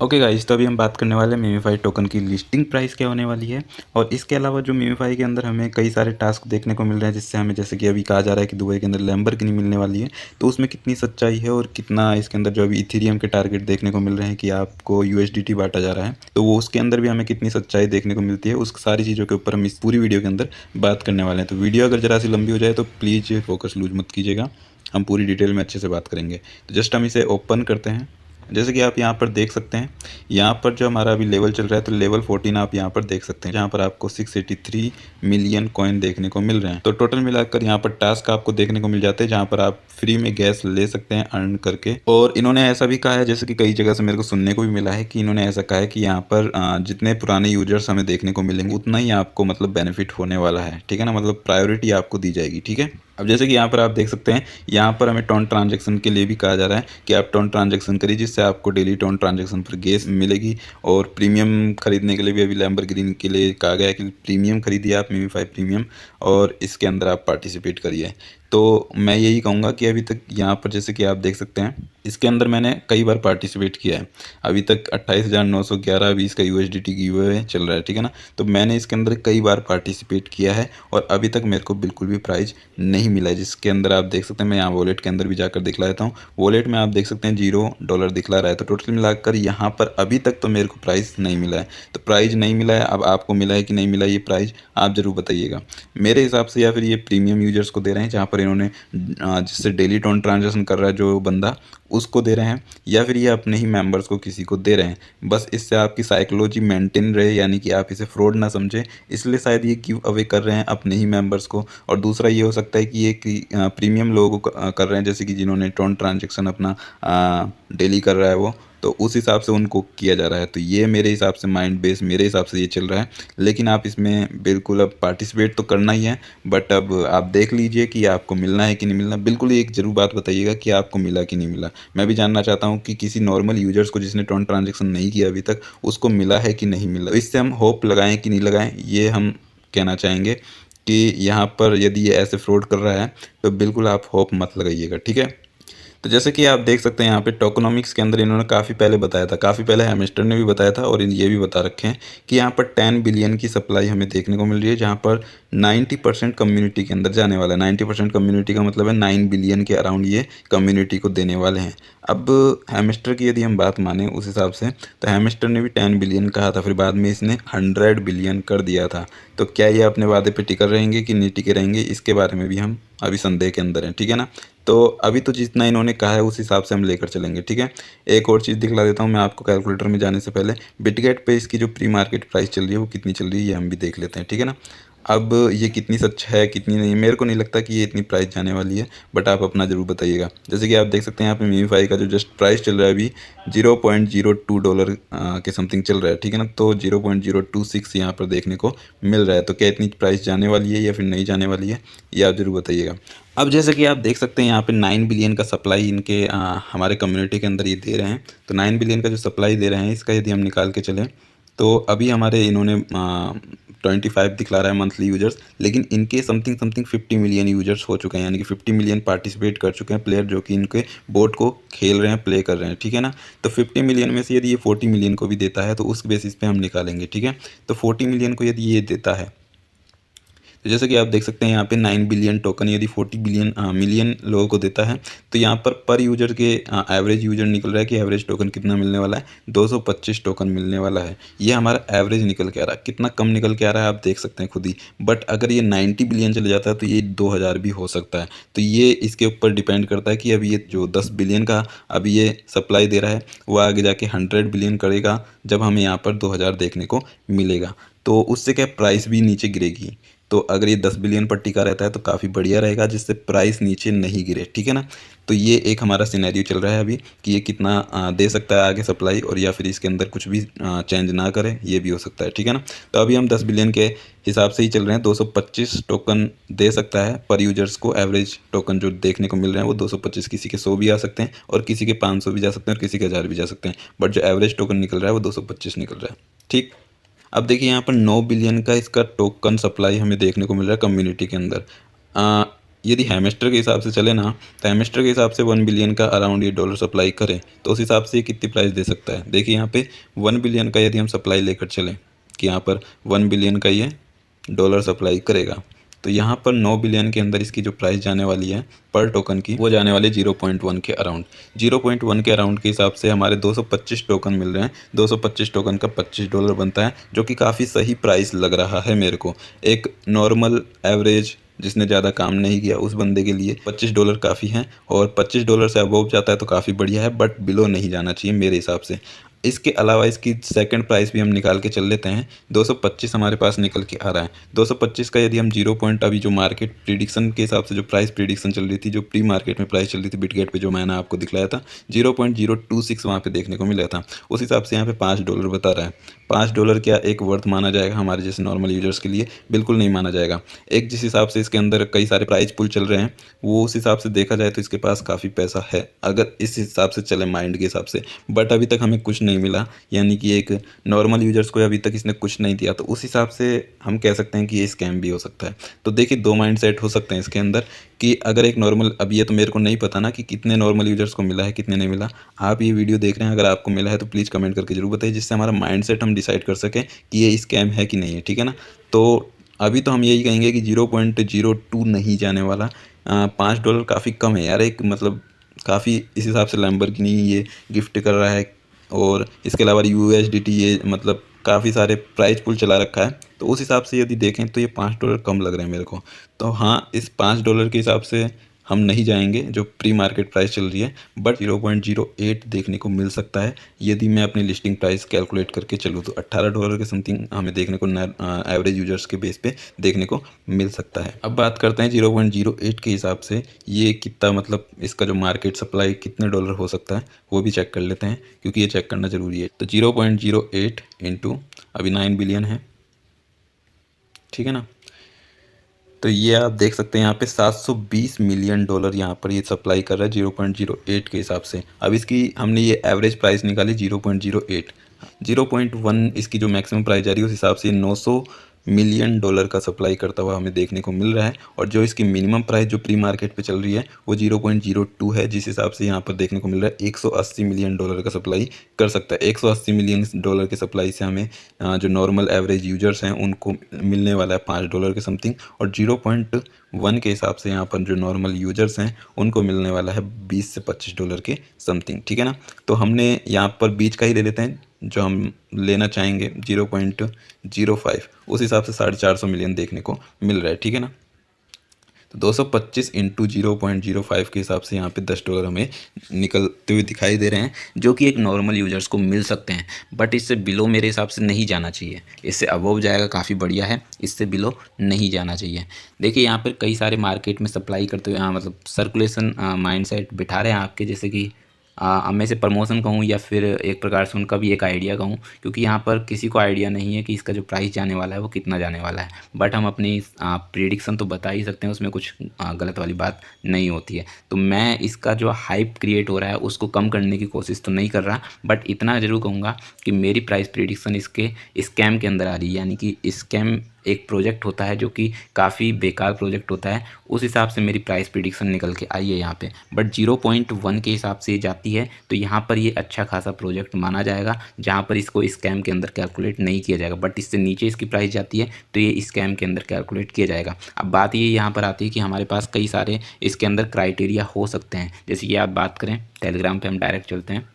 Okay guys, तो अभी हम बात करने वाले हैं मीमीफाई टोकन की लिस्टिंग प्राइस क्या होने वाली है। और इसके अलावा जो मीमीफाई के अंदर हमें कई सारे टास्क देखने को मिल रहे हैं, जिससे हमें जैसे कि अभी कहा जा रहा है कि दुबई के अंदर लैम्बोर्गिनी मिलने वाली है। तो उसमें कितनी सच्चाई है और कितना इसके अंदर जो अभी इथेरियम के टारगेट देखने को मिल रहे हैं कि आपको यूएसडीटी बांटा जा रहा है, तो वो उसके अंदर भी हमें कितनी सच्चाई देखने को मिलती है, उस सारी चीज़ों के ऊपर हम इस पूरी वीडियो के अंदर बात करने वाले हैं। तो वीडियो अगर जरा सी लंबी हो जाए तो प्लीज़ फोकस लूज मत कीजिएगा, हम पूरी डिटेल में अच्छे से बात करेंगे। तो जस्ट हम इसे ओपन करते हैं। जैसे कि आप यहाँ पर देख सकते हैं, यहाँ पर जो हमारा अभी लेवल चल रहा है, तो लेवल 14 आप यहाँ पर देख सकते हैं, जहाँ पर आपको 683 मिलियन कॉइन देखने को मिल रहे हैं। तो टोटल मिलाकर यहाँ पर टास्क आपको देखने को मिल जाते हैं, जहाँ पर आप फ्री में गैस ले सकते हैं अर्न करके। और इन्होंने ऐसा भी कहा है, जैसे कि कई जगह से मेरे को सुनने को भी मिला है कि इन्होंने ऐसा कहा है कि यहाँ पर जितने पुराने यूजर्स हमें देखने को मिलेंगे उतना ही आपको मतलब बेनिफिट होने वाला है, ठीक है ना, मतलब प्रायोरिटी आपको दी जाएगी, ठीक है। अब जैसे कि यहाँ पर आप देख सकते हैं, यहाँ पर हमें टोन ट्रांजैक्शन के लिए भी कहा जा रहा है कि आप टोन ट्रांजैक्शन करिए, जिससे आपको डेली टोन ट्रांजैक्शन पर गैस मिलेगी। और प्रीमियम खरीदने के लिए भी अभी लैम्बोर्गिनी के लिए कहा गया है कि प्रीमियम खरीदिए आप, मीमीफाई प्रीमियम, और इसके अंदर आप पार्टिसिपेट करिए। तो मैं यही कहूँगा कि अभी तक यहाँ पर जैसे कि आप देख सकते हैं, इसके अंदर मैंने कई बार पार्टिसिपेट किया है। अभी तक 28,911 का यूएसडीटी गिव अवे चल रहा है, ठीक है ना। तो मैंने इसके अंदर कई बार पार्टिसिपेट किया है और अभी तक मेरे को बिल्कुल भी प्राइज़ नहीं मिला है। जिसके अंदर आप देख सकते हैं, मैं यहाँ वॉलेट के अंदर भी जाकर दिखला देता हूँ। वॉलेट में आप देख सकते हैं $0 दिखला रहा है। तो टोटल मिलाकर यहाँ पर अभी तक तो मेरे को प्राइज़ नहीं मिला है। तो प्राइज़ नहीं मिला है, अब आपको मिला है कि नहीं मिला ये प्राइज़, आप ज़रूर बताइएगा। मेरे हिसाब से या फिर ये प्रीमियम यूजर्स को दे रहे हैं, जहाँ पर इन्होंने जिससे डेली टोन ट्रांजेक्शन कर रहा है जो बंदा, उसको दे रहे हैं, या फिर ये अपने ही मेंबर्स को किसी को दे रहे हैं। बस इससे आपकी साइकोलॉजी मेंटेन रहे, यानी कि आप इसे फ्रॉड ना समझें, इसलिए शायद ये गिव अवे कर रहे हैं अपने ही मेंबर्स को। और दूसरा ये हो सकता है कि ये प्रीमियम लोगों को कर रहे हैं, जैसे कि जिन्होंने टोन ट्रांजेक्शन अपना डेली कर रहा है वो, तो उस हिसाब से उनको किया जा रहा है। तो ये मेरे हिसाब से माइंड बेस, मेरे हिसाब से ये चल रहा है। लेकिन आप इसमें बिल्कुल अब पार्टिसिपेट तो करना ही है, बट अब आप देख लीजिए कि आपको मिलना है कि नहीं मिलना। बिल्कुल एक ज़रूर बात बताइएगा कि आपको मिला कि नहीं मिला। मैं भी जानना चाहता हूँ कि किसी नॉर्मल यूजर्स को जिसने टोन ट्रांजेक्शन नहीं किया अभी तक, उसको मिला है कि नहीं मिला। तो इससे हम होप लगाएं कि नहीं लगाएं, ये हम कहना चाहेंगे कि यहाँ पर यदि ये ऐसे फ्रॉड कर रहा है तो बिल्कुल आप होप मत लगाइएगा, ठीक है। तो जैसे कि आप देख सकते हैं, यहाँ पे टोकनॉमिक्स के अंदर इन्होंने काफ़ी पहले बताया था, काफ़ी पहले हैमस्टर ने भी बताया था, और ये भी बता रखे हैं कि यहाँ पर 10 बिलियन की सप्लाई हमें देखने को मिल रही है, जहाँ पर 90% कम्युनिटी के अंदर जाने वाला है। 90% कम्युनिटी का मतलब है 9 बिलियन के अराउंड ये कम्युनिटी को देने वाले हैं। अब हैमस्टर की यदि हम बात माने उस हिसाब से, तो हैमस्टर ने भी 10 बिलियन कहा था, फिर बाद में इसने 100 बिलियन कर दिया था। तो क्या ये अपने वादे पे टिके रहेंगे कि नहीं टिके रहेंगे, इसके बारे में भी हम अभी संदेह के अंदर हैं, ठीक है ना। तो अभी तो जितना इन्होंने कहा है उस हिसाब से हम लेकर चलेंगे, ठीक है। एक और चीज़ दिखला देता हूँ मैं आपको कैलकुलेटर में जाने से पहले। बिटगेट पे इसकी जो प्री मार्केट प्राइस चल रही है वो कितनी चल रही है, ये हम भी देख लेते हैं, ठीक है ना। अब ये कितनी सच है कितनी नहीं, मेरे को नहीं लगता कि ये इतनी प्राइस जाने वाली है, बट आप अपना ज़रूर बताइएगा। जैसे कि आप देख सकते हैं, यहाँ पे मीमीफाई का जो जस्ट प्राइस चल रहा है अभी $0.02 के समथिंग चल रहा है, ठीक है ना। तो 0.026 यहाँ पर देखने को मिल रहा है। तो क्या इतनी प्राइस जाने वाली है या फिर नहीं जाने वाली है, ये आप ज़रूर बताइएगा। अब जैसे कि आप देख सकते हैं, यहाँ पे 9 बिलियन का सप्लाई इनके हमारे कम्युनिटी के अंदर ये दे रहे हैं। तो 9 बिलियन का जो सप्लाई दे रहे हैं, इसका यदि हम निकाल के चलें, तो अभी हमारे इन्होंने 25 दिखला रहा है मंथली यूजर्स, लेकिन इनके समथिंग 50 मिलियन यूजर्स हो चुके हैं, यानी कि 50 मिलियन पार्टिसिपेट कर चुके हैं प्लेयर, जो कि इनके बोट को खेल रहे हैं, प्ले कर रहे हैं, ठीक है ना। तो 50 मिलियन में से यदि ये 40 मिलियन को भी देता है, तो उस बेसिस पे हम निकालेंगे, ठीक है। तो 40 मिलियन को यदि ये देता है, तो जैसे कि आप देख सकते हैं, यहाँ पे 9 बिलियन टोकन यदि 40 मिलियन लोगों को देता है, तो यहाँ पर यूजर के एवरेज यूजर निकल रहा है कि एवरेज टोकन कितना मिलने वाला है, 225 टोकन मिलने वाला है। ये हमारा एवरेज निकल के आ रहा है। कितना कम निकल के आ रहा है आप देख सकते हैं खुद ही। बट अगर ये 90 बिलियन चले जाता है तो ये 2000 भी हो सकता है। तो ये इसके ऊपर डिपेंड करता है कि अभी ये जो 10 बिलियन का अभी ये सप्लाई दे रहा है, वो आगे जाके 100 बिलियन करेगा, जब हमें यहाँ पर 2000 देखने को मिलेगा। तो उससे क्या प्राइस भी नीचे गिरेगी। तो अगर ये 10 बिलियन पर टिका रहता है तो काफ़ी बढ़िया रहेगा, जिससे प्राइस नीचे नहीं गिरे, ठीक है ना। तो ये एक हमारा सिनेरियो चल रहा है अभी कि ये कितना दे सकता है आगे सप्लाई, और या फिर इसके अंदर कुछ भी चेंज ना करे, ये भी हो सकता है, ठीक है ना। तो अभी हम 10 बिलियन के हिसाब से ही चल रहे हैं। 225 टोकन दे सकता है पर यूजर्स को। एवरेज टोकन जो देखने को मिल रहे हैं वो 225, किसी के 100 भी आ सकते हैं और किसी के 500 भी जा सकते हैं और किसी के 1000 भी जा सकते हैं, बट जो एवरेज टोकन निकल रहा है वो 225 निकल रहा है, ठीक। अब देखिए, यहाँ पर 9 बिलियन का इसका टोकन सप्लाई हमें देखने को मिल रहा है कम्युनिटी के अंदर। यदि हैमस्टर के हिसाब से चले ना, तो हैमस्टर के हिसाब से 1 बिलियन का अराउंड ये डॉलर सप्लाई करें तो उस हिसाब से ये कितनी प्राइस दे सकता है। देखिए यहाँ पे 1 बिलियन का यदि हम सप्लाई लेकर चलें कि यहाँ पर 1 बिलियन का ये डॉलर सप्लाई करेगा, तो यहाँ पर 9 बिलियन के अंदर इसकी जो प्राइस जाने वाली है पर टोकन की, वो जाने वाली 0.1 के अराउंड। 0.1 के अराउंड के हिसाब से हमारे 225 टोकन मिल रहे हैं। 225 टोकन का $25 बनता है, जो कि काफ़ी सही प्राइस लग रहा है मेरे को। एक नॉर्मल एवरेज जिसने ज़्यादा काम नहीं किया उस बंदे के लिए $25 काफ़ी हैं, और $25 से अबव जाता है तो काफ़ी बढ़िया है, बट बिलो नहीं जाना चाहिए मेरे हिसाब से। इसके अलावा इसकी सेकंड प्राइस भी हम निकाल के चल लेते हैं। 225 हमारे पास निकल के आ रहा है। 225 का यदि हम 0 पॉइंट, अभी जो मार्केट प्रिडिक्शन के हिसाब से जो प्राइस प्रिडिक्शन चल रही थी, जो प्री मार्केट में प्राइस चल रही थी बिटगेट पे, जो मैंने आपको दिखलाया था 0.026 वहाँ पे देखने को मिला था, उस हिसाब से यहाँ पे $5 बता रहा है। $5 क्या एक वर्थ माना जाएगा हमारे जैसे नॉर्मल यूजर्स के लिए? बिल्कुल नहीं माना जाएगा। एक जिस हिसाब से इसके अंदर कई सारे प्राइस पुल चल रहे हैं, वो उस हिसाब से देखा जाए तो इसके पास काफ़ी पैसा है, अगर इस हिसाब से चले माइंड के हिसाब से। बट अभी तक हमें कुछ नहीं मिला, यानी कि एक नॉर्मल यूजर्स को अभी तक इसने कुछ नहीं दिया, तो उस हिसाब से हम कह सकते हैं कि ये स्कैम भी हो सकता है। तो देखिए 2 माइंड सेट हो सकते हैं इसके अंदर कि अगर एक नॉर्मल, अब ये तो मेरे को नहीं पता ना कि कितने नॉर्मल यूजर्स को मिला है कितने नहीं मिला। आप ये वीडियो देख रहे हैं, अगर आपको मिला है तो प्लीज़ कमेंट करके जरूर बताइए, जिससे हमारा माइंड सेट हम डिसाइड कर सकें कि ये स्कैम है कि नहीं है, ठीक है ना। तो अभी तो हम यही कहेंगे कि 0.02 नहीं जाने वाला। $5 काफ़ी कम है यार, एक मतलब काफ़ी इस हिसाब से लैम्बोर्गिनी ये गिफ्ट कर रहा है, और इसके अलावा USDT ये मतलब काफ़ी सारे प्राइस पुल चला रखा है। तो उस हिसाब से यदि देखें तो ये $5 कम लग रहे हैं मेरे को। तो हाँ, इस $5 के हिसाब से हम नहीं जाएंगे जो प्री मार्केट प्राइस चल रही है, बट 0.08 देखने को मिल सकता है यदि मैं अपनी लिस्टिंग प्राइस कैलकुलेट करके चलूँ, तो $18 के समथिंग हमें देखने को एवरेज यूजर्स के बेस पे देखने को मिल सकता है। अब बात करते हैं 0.08 के हिसाब से ये कितना, मतलब इसका जो मार्केट सप्लाई कितने डॉलर हो सकता है वो भी चेक कर लेते हैं, क्योंकि ये चेक करना ज़रूरी है। तो 0.08 इंटू अभी 9 बिलियन है, ठीक है ना। तो ये आप देख सकते हैं यहाँ पे $720 मिलियन यहाँ पर ये सप्लाई कर रहा है 0.08 के हिसाब से। अब इसकी हमने ये एवरेज प्राइस निकाली 0.08, 0.1 इसकी जो मैक्सिमम प्राइस जा रही है उस हिसाब से $900 मिलियन का सप्लाई करता हुआ हमें देखने को मिल रहा है। और जो इसकी मिनिमम प्राइस जो प्री मार्केट पे चल रही है वो 0.02 है, जिस हिसाब से यहाँ पर देखने को मिल रहा है $180 मिलियन का सप्लाई कर सकता है। $180 मिलियन के सप्लाई से हमें जो नॉर्मल एवरेज यूजर्स हैं उनको मिलने वाला है $5 के समथिंग, और 0.1 के हिसाब से यहाँ पर जो नॉर्मल यूजर्स हैं उनको मिलने वाला है $20 से $25 के समथिंग, ठीक है ना। तो हमने यहाँ पर बीच का ही ले लेते हैं जो हम लेना चाहेंगे 0.05, उस हिसाब से 450 मिलियन देखने को मिल रहा है, ठीक है ना। तो 225 इंटू 0.05 के हिसाब से यहाँ पे $10 हमें निकलते हुए दिखाई दे रहे हैं, जो कि एक नॉर्मल यूजर्स को मिल सकते हैं। बट इससे बिलो मेरे हिसाब से नहीं जाना चाहिए, इससे अबव जाएगा काफ़ी बढ़िया है, इससे बिलो नहीं जाना चाहिए। देखिए यहाँ पर कई सारे मार्केट में सप्लाई करते हुए मतलब सर्कुलेशन माइंडसेट बिठा रहे हैं आपके, जैसे कि अब मैं इसे प्रमोशन कहूँ या फिर एक प्रकार से उनका भी एक आइडिया कहूँ, क्योंकि यहाँ पर किसी को आइडिया नहीं है कि इसका जो प्राइस जाने वाला है वो कितना जाने वाला है। बट हम अपनी प्रिडिक्शन तो बता ही सकते हैं, उसमें कुछ गलत वाली बात नहीं होती है। तो मैं इसका जो हाइप क्रिएट हो रहा है उसको कम करने की कोशिश तो नहीं कर रहा, बट इतना ज़रूर कहूँगा कि मेरी प्राइस प्रिडिक्शन इसके स्कैम के अंदर आ रही है। यानी कि स्कैम एक प्रोजेक्ट होता है जो कि काफ़ी बेकार प्रोजेक्ट होता है, उस हिसाब से मेरी प्राइस प्रिडिक्शन निकल के आई है यहाँ पे। बट 0.1 के हिसाब से जाती है तो यहाँ पर ये अच्छा खासा प्रोजेक्ट माना जाएगा, जहाँ पर इसको स्कैम के अंदर कैलकुलेट नहीं किया जाएगा। बट इससे नीचे इसकी प्राइस जाती है तो ये स्कैम के अंदर कैलकुलेट किया जाएगा। अब बात ये यहाँ पर आती है कि हमारे पास कई सारे इसके अंदर क्राइटेरिया हो सकते हैं। जैसे कि आप बात करें टेलीग्राम पर हम डायरेक्ट चलते हैं,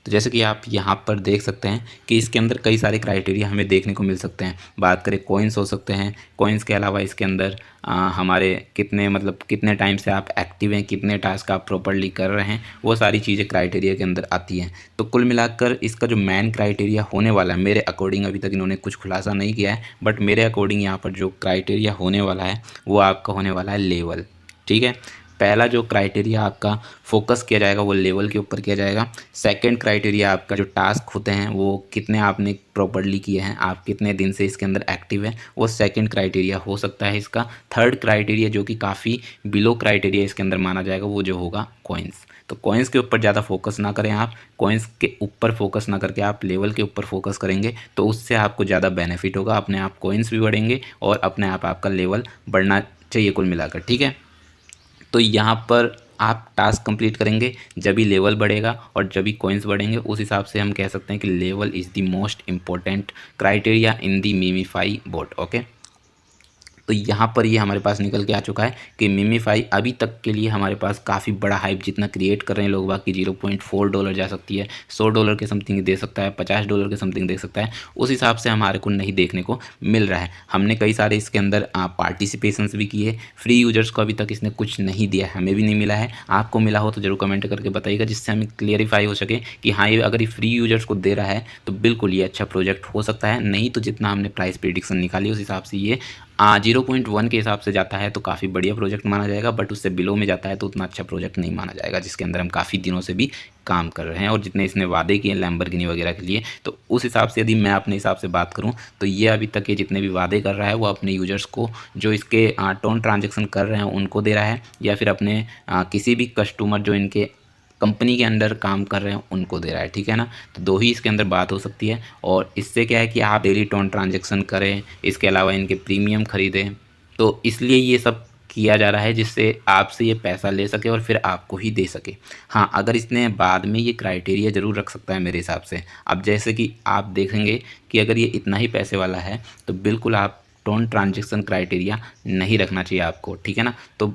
तो जैसे कि आप यहाँ पर देख सकते हैं कि इसके अंदर कई सारे क्राइटेरिया हमें देखने को मिल सकते हैं। बात करें कॉइन्स हो सकते हैं, कॉइन्स के अलावा इसके अंदर हमारे कितने मतलब कितने टाइम से आप एक्टिव हैं, कितने टास्क आप प्रॉपर्ली कर रहे हैं, वो सारी चीज़ें क्राइटेरिया के अंदर आती हैं। तो कुल मिलाकर इसका जो मेन क्राइटेरिया होने वाला है मेरे अकॉर्डिंग, अभी तक इन्होंने कुछ खुलासा नहीं किया है, बट मेरे अकॉर्डिंग यहाँ पर जो क्राइटेरिया होने वाला है वो आपका होने वाला है लेवल, ठीक है। पहला जो क्राइटेरिया आपका फोकस किया जाएगा वो लेवल के ऊपर किया जाएगा। सेकंड क्राइटेरिया आपका जो टास्क होते हैं वो कितने आपने प्रॉपर्ली किए हैं, आप कितने दिन से इसके अंदर एक्टिव हैं, वो सेकंड क्राइटेरिया हो सकता है इसका। थर्ड क्राइटेरिया जो कि काफ़ी बिलो क्राइटेरिया इसके अंदर माना जाएगा वो जो होगा कॉइन्स। तो कॉइन्स के ऊपर ज़्यादा फोकस ना करें आप, कॉइन्स के ऊपर फोकस ना करके आप लेवल के ऊपर फोकस करेंगे तो उससे आपको ज़्यादा बेनिफिट होगा, अपने आप कॉइन्स भी बढ़ेंगे और अपने आप आपका लेवल बढ़ना चाहिए कुल मिलाकर, ठीक है। तो यहाँ पर आप टास्क कंप्लीट करेंगे जब भी लेवल बढ़ेगा और जब भी कॉइन्स बढ़ेंगे, उस हिसाब से हम कह सकते हैं कि level is the most important criteria in the मीमीफाई बोट, ओके। तो यहाँ पर ये हमारे पास निकल के आ चुका है कि मीमीफाई अभी तक के लिए हमारे पास काफ़ी बड़ा हाइप जितना क्रिएट कर रहे हैं लोग, बाकी $0.4 जा सकती है, $100 के समथिंग दे सकता है, $50 के समथिंग दे सकता है, उस हिसाब से हमारे को नहीं देखने को मिल रहा है। हमने कई सारे इसके अंदर पार्टिसिपेशंस भी किए, फ्री यूजर्स को अभी तक इसने कुछ नहीं दिया, हमें भी नहीं मिला है। आपको मिला हो तो ज़रूर कमेंट करके बताइएगा, जिससे हमें क्लियरिफाई हो सके कि हाँ ये अगर ये फ्री यूजर्स को दे रहा है तो बिल्कुल ये अच्छा प्रोजेक्ट हो सकता है। नहीं तो जितना हमने प्राइस प्रेडिक्शन निकाली उस हिसाब से ये 0.1 के हिसाब से जाता है तो काफ़ी बढ़िया प्रोजेक्ट माना जाएगा, बट उससे बिलो में जाता है तो उतना अच्छा प्रोजेक्ट नहीं माना जाएगा, जिसके अंदर हम काफ़ी दिनों से भी काम कर रहे हैं और जितने इसने वादे किए लैम्बोर्गिनी वगैरह के लिए। तो उस हिसाब से यदि मैं अपने हिसाब से बात करूं तो ये अभी तक ये जितने भी वादे कर रहा है वो अपने यूजर्स को जो इसके टोन ट्रांजेक्शन कर रहे हैं उनको दे रहा है, या फिर अपने किसी भी कस्टमर जो इनके कंपनी के अंडर काम कर रहे हैं उनको दे रहा है, ठीक है ना। तो दो ही इसके अंदर बात हो सकती है, और इससे क्या है कि आप डेली टोन ट्रांजेक्शन करें, इसके अलावा इनके प्रीमियम खरीदें, तो इसलिए ये सब किया जा रहा है जिससे आपसे ये पैसा ले सके और फिर आपको ही दे सके। हाँ, अगर इसने बाद में ये क्राइटेरिया ज़रूर रख सकता है मेरे हिसाब से। अब जैसे कि आप देखेंगे कि अगर ये इतना ही पैसे वाला है तो बिल्कुल आप टोन ट्रांजेक्शन क्राइटेरिया नहीं रखना चाहिए आपको, ठीक है ना। तो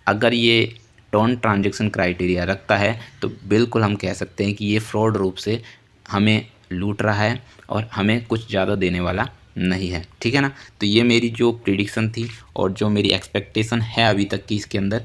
अगर ये टोन ट्रांजेक्शन क्राइटेरिया रखता है तो बिल्कुल हम कह सकते हैं कि ये फ्रॉड रूप से हमें लूट रहा है और हमें कुछ ज़्यादा देने वाला नहीं है, ठीक है ना। तो ये मेरी जो प्रिडिक्शन थी और जो मेरी एक्सपेक्टेशन है अभी तक की इसके अंदर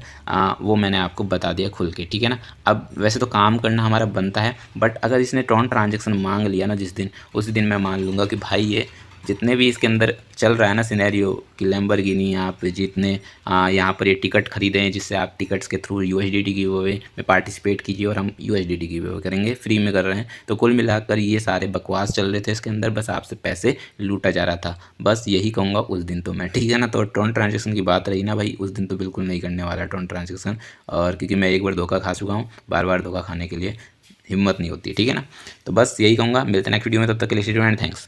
वो मैंने आपको बता दिया खुल के, ठीक है ना। अब वैसे तो काम करना हमारा बनता है, बट अगर इसने टोन ट्रांजेक्शन मांग लिया ना जिस दिन, उस दिन मैं मान लूँगा कि भाई ये जितने भी इसके अंदर चल रहा है ना सिनेरियो कि लैम्बोर्गिनी आप जितने यहाँ पर ये टिकट खरीदे हैं, जिससे आप टिकट्स के थ्रू USDT गिव-अवे में पार्टिसिपेट कीजिए और हम USDT गिव-अवे करेंगे, फ्री में कर रहे हैं। तो कुल मिलाकर ये सारे बकवास चल रहे थे इसके अंदर, बस आपसे पैसे लूटा जा रहा था, बस यही कहूँगा उस दिन तो मैं, ठीक है ना। तो टोन ट्रांजेक्शन की बात रही ना भाई, उस दिन तो बिल्कुल नहीं करने वाला टोन ट्रांजेक्शन, और क्योंकि मैं एक बार धोखा खा चुका हूँ, बार बार धोखा खाने के लिए हिम्मत नहीं होती, ठीक है ना। तो बस यही कहूँगा, मिलते हैं नेक्स्ट वीडियो में, तब तक के लिए स्टे ट्यून्ड एंड थैंक्स।